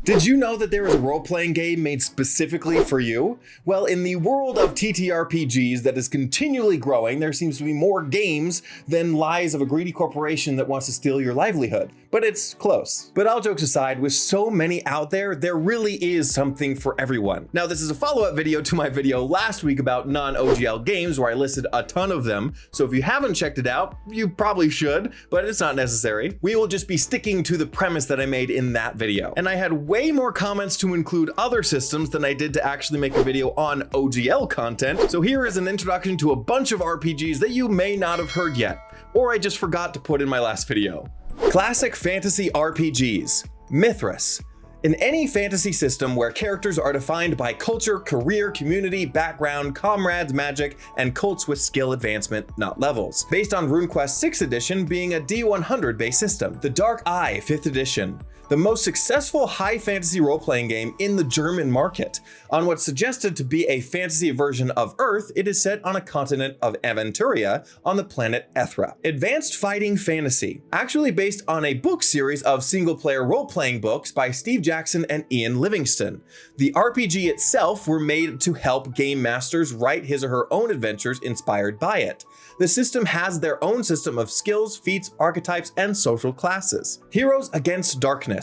Did you know that there is a role-playing game made specifically for you? Well, in the world of TTRPGs that is continually growing, there seems to be more games than lies of a greedy corporation that wants to steal your livelihood. But it's close. But all jokes aside, with so many out there, there really is something for everyone. Now, this is a follow-up video to my video last week about non-OGL games where I listed a ton of them. So if you haven't checked it out, you probably should, but it's not necessary. We will just be sticking to the premise that I made in that video. And I had way more comments to include other systems than I did to actually make a video on OGL content. So here is an introduction to a bunch of RPGs that you may not have heard yet, or I just forgot to put in my last video. Classic fantasy RPGs. Mythras. In any fantasy system where characters are defined by culture, career, community, background, comrades, magic, and cults with skill advancement, not levels. Based on RuneQuest 6th edition being a D100 based system. The Dark Eye 5th edition. The most successful high fantasy role-playing game in the German market. On what's suggested to be a fantasy version of Earth, it is set on a continent of Aventuria on the planet Ethra. Advanced fighting fantasy, actually based on a book series of single-player role-playing books by Steve Jackson and Ian Livingston. The RPG itself were made to help game masters write his or her own adventures inspired by it. The system has their own system of skills, feats, archetypes, and social classes. Heroes Against Darkness.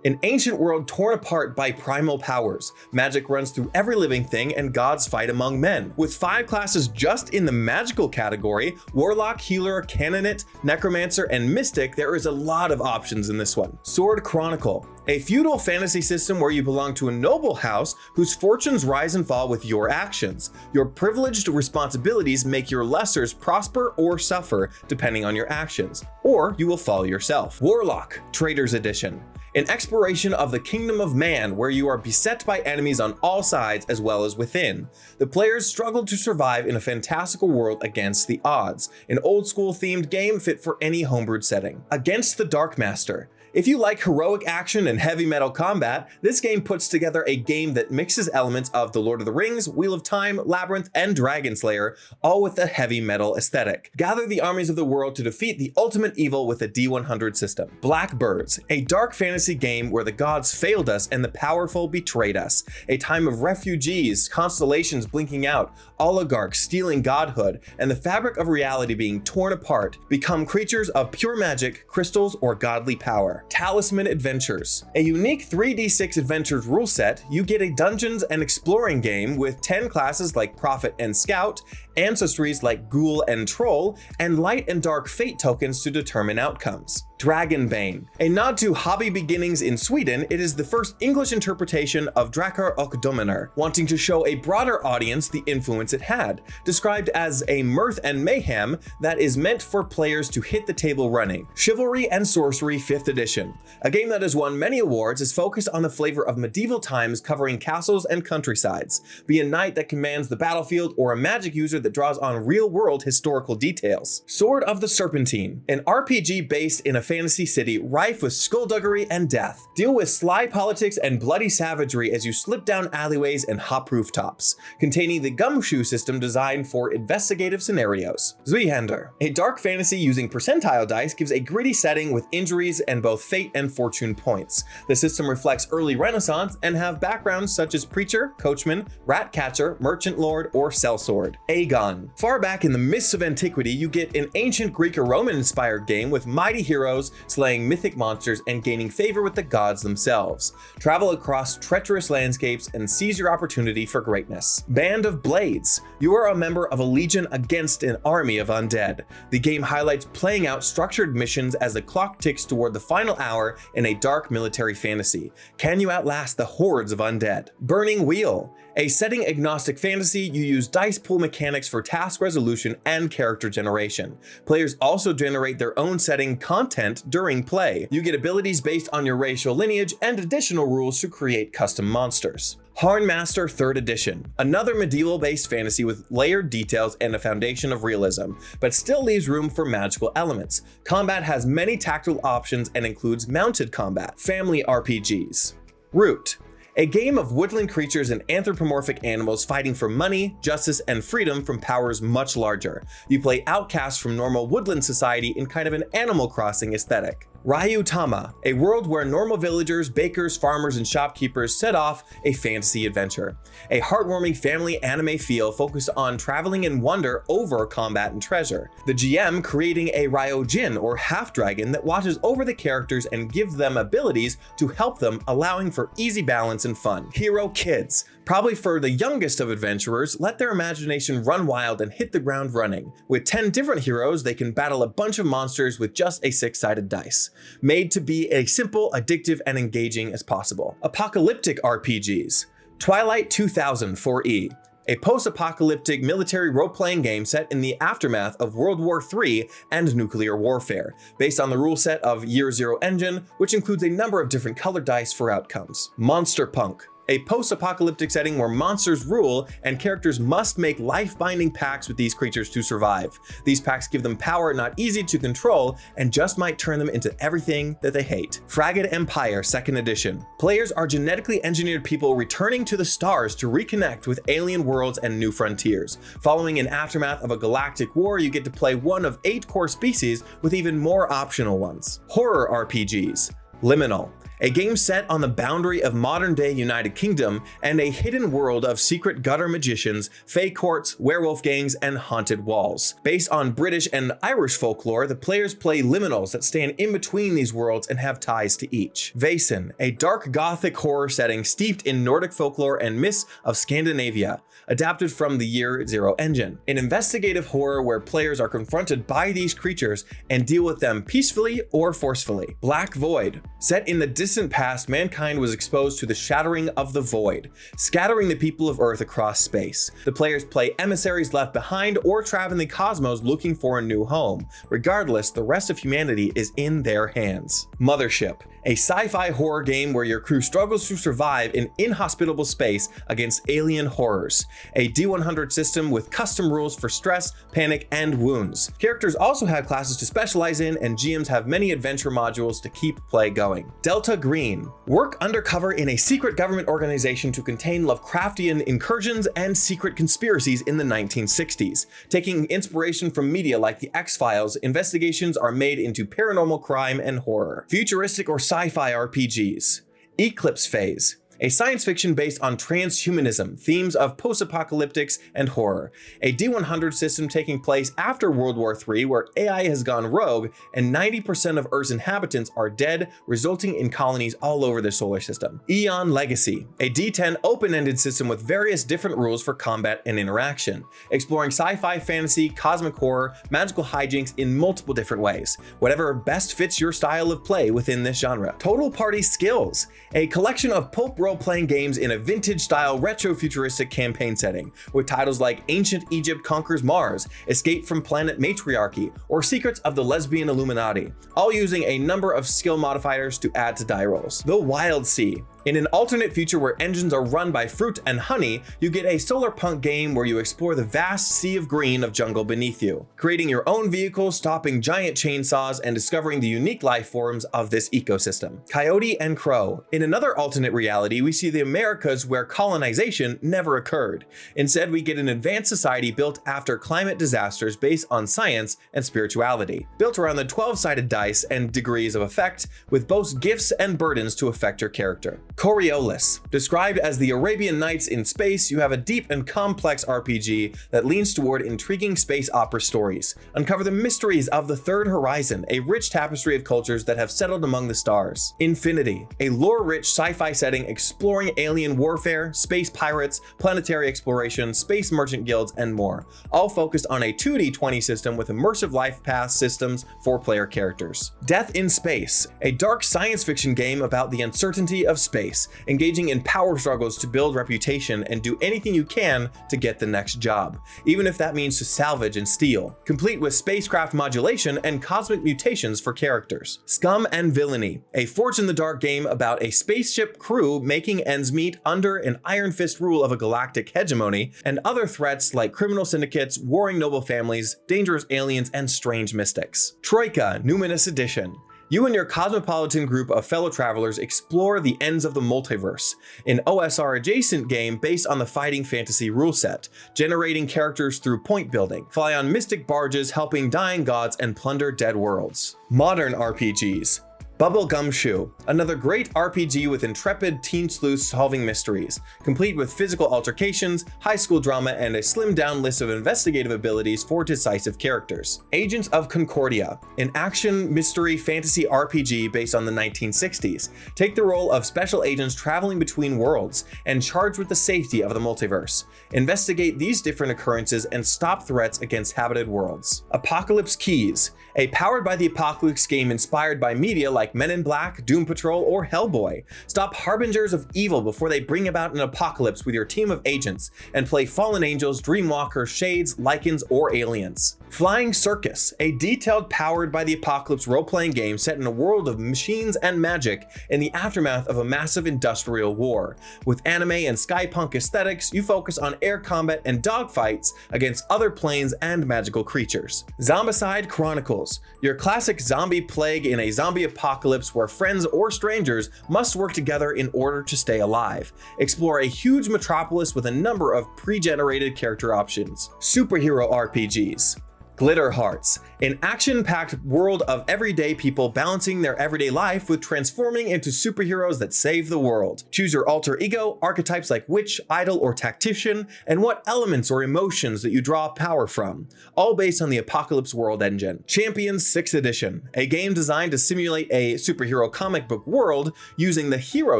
An ancient world torn apart by primal powers. Magic runs through every living thing and gods fight among men. With 5 classes just in the magical category, Warlock, Healer, Canonet, Necromancer, and Mystic, there is a lot of options in this one. Sword Chronicle. A feudal fantasy system where you belong to a noble house whose fortunes rise and fall with your actions. Your privileged responsibilities make your lessers prosper or suffer depending on your actions, or you will fall yourself. Warlock, Traders Edition. An exploration of the kingdom of man where you are beset by enemies on all sides as well as within. The players struggle to survive in a fantastical world against the odds. An old school themed game fit for any homebrewed setting. Against the Dark Master. If you like heroic action and heavy metal combat, this game puts together a game that mixes elements of The Lord of the Rings, Wheel of Time, Labyrinth, and Dragon Slayer, all with a heavy metal aesthetic. Gather the armies of the world to defeat the ultimate evil with a D100 system. Blackbirds, a dark fantasy game where the gods failed us and the powerful betrayed us. A time of refugees, constellations blinking out, oligarchs stealing godhood, and the fabric of reality being torn apart, become creatures of pure magic, crystals, or godly power. Talisman Adventures. A unique 3d6 adventures rule set, you get a dungeons and exploring game with 10 classes like Prophet and Scout, ancestries like Ghoul and Troll, and light and dark fate tokens to determine outcomes. Dragonbane. A nod to hobby beginnings in Sweden, it is the first English interpretation of Drakar och Dominar, wanting to show a broader audience the influence it had, described as a mirth and mayhem that is meant for players to hit the table running. Chivalry and Sorcery 5th edition. A game that has won many awards is focused on the flavor of medieval times covering castles and countrysides. Be a knight that commands the battlefield or a magic user that draws on real-world historical details. Sword of the Serpentine. An RPG based in a fantasy city rife with skullduggery and death. Deal with sly politics and bloody savagery as you slip down alleyways and hop rooftops, containing the gumshoe system designed for investigative scenarios. Zweihander. A dark fantasy using percentile dice gives a gritty setting with injuries and both fate and fortune points. The system reflects early Renaissance and have backgrounds such as preacher, coachman, rat catcher, merchant lord, or sellsword. Aegon. Far back in the mists of antiquity, you get an ancient Greek or Roman inspired game with mighty heroes slaying mythic monsters and gaining favor with the gods themselves. Travel across treacherous landscapes and seize your opportunity for greatness. Band of Blades. You are a member of a legion against an army of undead. The game highlights playing out structured missions as the clock ticks toward the final hour in a dark military fantasy. Can you outlast the hordes of undead? Burning Wheel. A setting agnostic fantasy, you use dice pool mechanics for task resolution and character generation. Players also generate their own setting content during play. You get abilities based on your racial lineage and additional rules to create custom monsters. Harnmaster 3rd edition. Another medieval-based fantasy with layered details and a foundation of realism, but still leaves room for magical elements. Combat has many tactical options and includes mounted combat. Family RPGs. Root. A game of woodland creatures and anthropomorphic animals fighting for money, justice, and freedom from powers much larger. You play outcasts from normal woodland society in kind of an Animal Crossing aesthetic. Ryutama, a world where normal villagers, bakers, farmers, and shopkeepers set off a fantasy adventure. A heartwarming family anime feel focused on traveling and wonder over combat and treasure. The GM creating a Ryojin or half-dragon that watches over the characters and gives them abilities to help them, allowing for easy balance and fun. Hero Kids, probably for the youngest of adventurers, let their imagination run wild and hit the ground running. With 10 different heroes, they can battle a bunch of monsters with just a 6-sided dice. Made to be as simple, addictive, and engaging as possible. Apocalyptic RPGs. Twilight 2000 4E, a post-apocalyptic military role-playing game set in the aftermath of World War III and nuclear warfare, based on the rule set of Year Zero engine, which includes a number of different colored dice for outcomes. Monster Punk, a post-apocalyptic setting where monsters rule and characters must make life-binding pacts with these creatures to survive. These pacts give them power not easy to control and just might turn them into everything that they hate. Fragile Empire 2nd Edition. Players are genetically engineered people returning to the stars to reconnect with alien worlds and new frontiers. Following an aftermath of a galactic war, you get to play one of 8 core species with even more optional ones. Horror RPGs. Liminal, a game set on the boundary of modern-day United Kingdom and a hidden world of secret gutter magicians, fae courts, werewolf gangs, and haunted walls. Based on British and Irish folklore, the players play liminals that stand in between these worlds and have ties to each. Vaesen, a dark gothic horror setting steeped in Nordic folklore and myths of Scandinavia, adapted from the Year Zero engine. An investigative horror where players are confronted by these creatures and deal with them peacefully or forcefully. Black Void, set in the distant past, mankind was exposed to the shattering of the void, scattering the people of Earth across space. The players play emissaries left behind or traveling the cosmos looking for a new home. Regardless, the rest of humanity is in their hands. Mothership, a sci-fi horror game where your crew struggles to survive in inhospitable space against alien horrors. A D100 system with custom rules for stress, panic, and wounds. Characters also have classes to specialize in, and GMs have many adventure modules to keep play going. Delta Green, work undercover in a secret government organization to contain Lovecraftian incursions and secret conspiracies in the 1960s. Taking inspiration from media like The X-Files, investigations are made into paranormal crime and horror. Futuristic or sci-fi RPGs. Eclipse Phase, a science fiction based on transhumanism, themes of post-apocalyptics and horror. A D100 system taking place after World War III where AI has gone rogue and 90% of Earth's inhabitants are dead, resulting in colonies all over the solar system. Eon Legacy, a D10 open-ended system with various different rules for combat and interaction, exploring sci-fi, fantasy, cosmic horror, magical hijinks in multiple different ways, whatever best fits your style of play within this genre. Total Party Skills, a collection of pulp role-playing games in a vintage-style retro-futuristic campaign setting, with titles like Ancient Egypt Conquers Mars, Escape from Planet Matriarchy, or Secrets of the Lesbian Illuminati, all using a number of skill modifiers to add to die rolls. The Wild Sea, in an alternate future where engines are run by fruit and honey, you get a solar punk game where you explore the vast sea of green of jungle beneath you, creating your own vehicles, stopping giant chainsaws, and discovering the unique life forms of this ecosystem. Coyote and Crow, in another alternate reality, we see the Americas where colonization never occurred. Instead, we get an advanced society built after climate disasters based on science and spirituality, built around the 12-sided dice and degrees of effect, with both gifts and burdens to affect your character. Coriolis, described as the Arabian Nights in space, you have a deep and complex RPG that leans toward intriguing space opera stories. Uncover the mysteries of the Third Horizon, a rich tapestry of cultures that have settled among the stars. Infinity, a lore-rich sci-fi setting exploring alien warfare, space pirates, planetary exploration, space merchant guilds, and more, all focused on a 2D20 system with immersive life path systems for player characters. Death in Space, a dark science fiction game about the uncertainty of space, engaging in power struggles to build reputation and do anything you can to get the next job, even if that means to salvage and steal, complete with spacecraft modulation and cosmic mutations for characters. Scum and Villainy, a forge-in-the-dark game about a spaceship crew making ends meet under an iron fist rule of a galactic hegemony, and other threats like criminal syndicates, warring noble families, dangerous aliens, and strange mystics. Troika Numinous Edition, you and your cosmopolitan group of fellow travelers explore the ends of the multiverse, an OSR-adjacent game based on the fighting fantasy rule set, generating characters through point building, fly on mystic barges helping dying gods and plunder dead worlds. Modern RPGs. Bubblegum Shoe, another great RPG with intrepid teen sleuths solving mysteries, complete with physical altercations, high school drama, and a slimmed down list of investigative abilities for decisive characters. Agents of Concordia, an action mystery fantasy RPG based on the 1960s. Take the role of special agents traveling between worlds and charged with the safety of the multiverse. Investigate these different occurrences and stop threats against habited worlds. Apocalypse Keys, a powered by the apocalypse game inspired by media like Men in Black, Doom Patrol, or Hellboy. Stop harbingers of evil before they bring about an apocalypse with your team of agents, and play fallen angels, dreamwalkers, shades, lycans, or aliens. Flying Circus, a detailed powered by the apocalypse role-playing game set in a world of machines and magic in the aftermath of a massive industrial war. With anime and skypunk aesthetics, you focus on air combat and dogfights against other planes and magical creatures. Zombicide Chronicles, your classic zombie plague in a zombie apocalypse where friends or strangers must work together in order to stay alive. Explore a huge metropolis with a number of pre-generated character options. Superhero RPGs. Glitter Hearts, an action-packed world of everyday people balancing their everyday life with transforming into superheroes that save the world. Choose your alter ego, archetypes like witch, idol, or tactician, and what elements or emotions that you draw power from, all based on the Apocalypse World engine. Champions 6th Edition, a game designed to simulate a superhero comic book world using the hero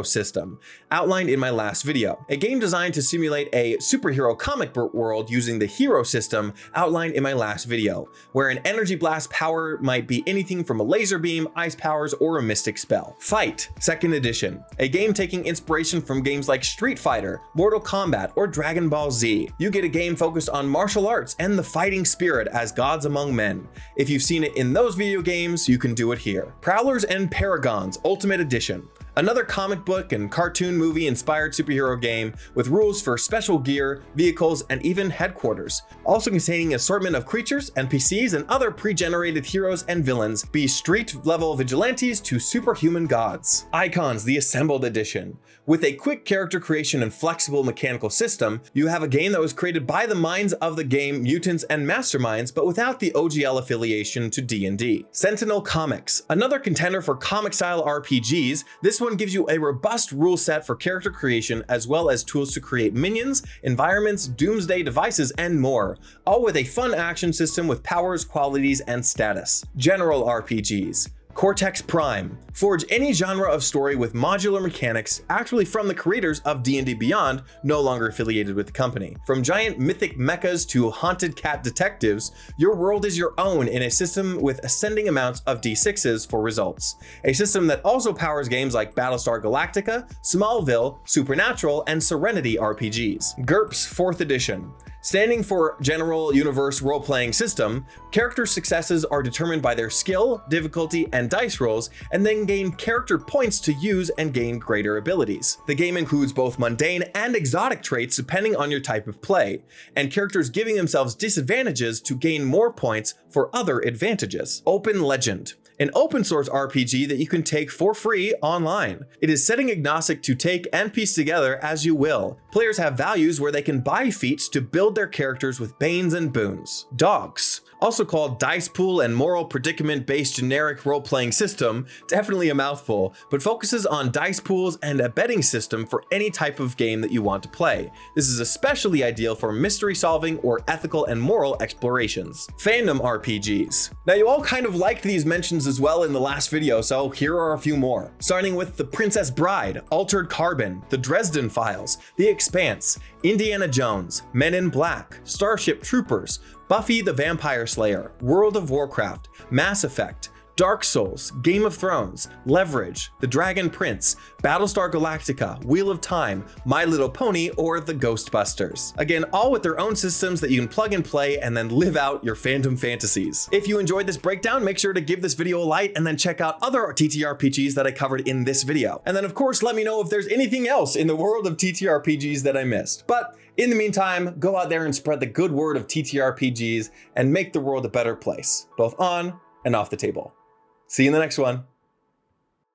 system, outlined in my last video. A game designed to simulate a superhero comic book world using the hero system, outlined in my last video, where an energy blast power might be anything from a laser beam, ice powers, or a mystic spell. Fight 2nd Edition, a game taking inspiration from games like Street Fighter, Mortal Kombat, or Dragon Ball Z. You get a game focused on martial arts and the fighting spirit as gods among men. If you've seen it in those video games, you can do it here. Prowlers and Paragons Ultimate Edition, another comic book and cartoon movie inspired superhero game with rules for special gear, vehicles, and even headquarters, also containing an assortment of creatures, NPCs, and other pre-generated heroes and villains, be street-level vigilantes to superhuman gods. Icons the Assembled Edition. With a quick character creation and flexible mechanical system, you have a game that was created by the minds of the game mutants and masterminds, but without the OGL affiliation to D&D. Sentinel Comics, another contender for comic-style RPGs. This one gives you a robust rule set for character creation as well as tools to create minions, environments, doomsday devices, and more, all with a fun action system with powers, qualities, and status. General RPGs. Cortex Prime. Forge any genre of story with modular mechanics, actually from the creators of D&D Beyond, no longer affiliated with the company. From giant mythic mechas to haunted cat detectives, your world is your own in a system with ascending amounts of D6s for results. A system that also powers games like Battlestar Galactica, Smallville, Supernatural, and Serenity RPGs. GURPS 4th Edition. Standing for General Universe Role-Playing System, character successes are determined by their skill, difficulty, and dice rolls, and then gain character points to use and gain greater abilities. The game includes both mundane and exotic traits depending on your type of play, and characters giving themselves disadvantages to gain more points for other advantages. Open Legend. An open source RPG that you can take for free online. It is setting agnostic to take and piece together as you will. Players have values where they can buy feats to build their characters with banes and boons. Dogs, also called dice pool and moral predicament based generic role-playing system, definitely a mouthful, but focuses on dice pools and a betting system for any type of game that you want to play. This is especially ideal for mystery solving or ethical and moral explorations. Fandom RPGs. Now you all kind of liked these mentions as well in the last video, so here are a few more. Starting with The Princess Bride, Altered Carbon, The Dresden Files, The Expanse, Indiana Jones, Men in Black, Starship Troopers, Buffy the Vampire Slayer, World of Warcraft, Mass Effect, Dark Souls, Game of Thrones, Leverage, The Dragon Prince, Battlestar Galactica, Wheel of Time, My Little Pony, or The Ghostbusters. Again, all with their own systems that you can plug and play and then live out your fandom fantasies. If you enjoyed this breakdown, make sure to give this video a like and then check out other TTRPGs that I covered in this video. And then of course, let me know if there's anything else in the world of TTRPGs that I missed. But in the meantime, go out there and spread the good word of TTRPGs and make the world a better place, both on and off the table. See you in the next one.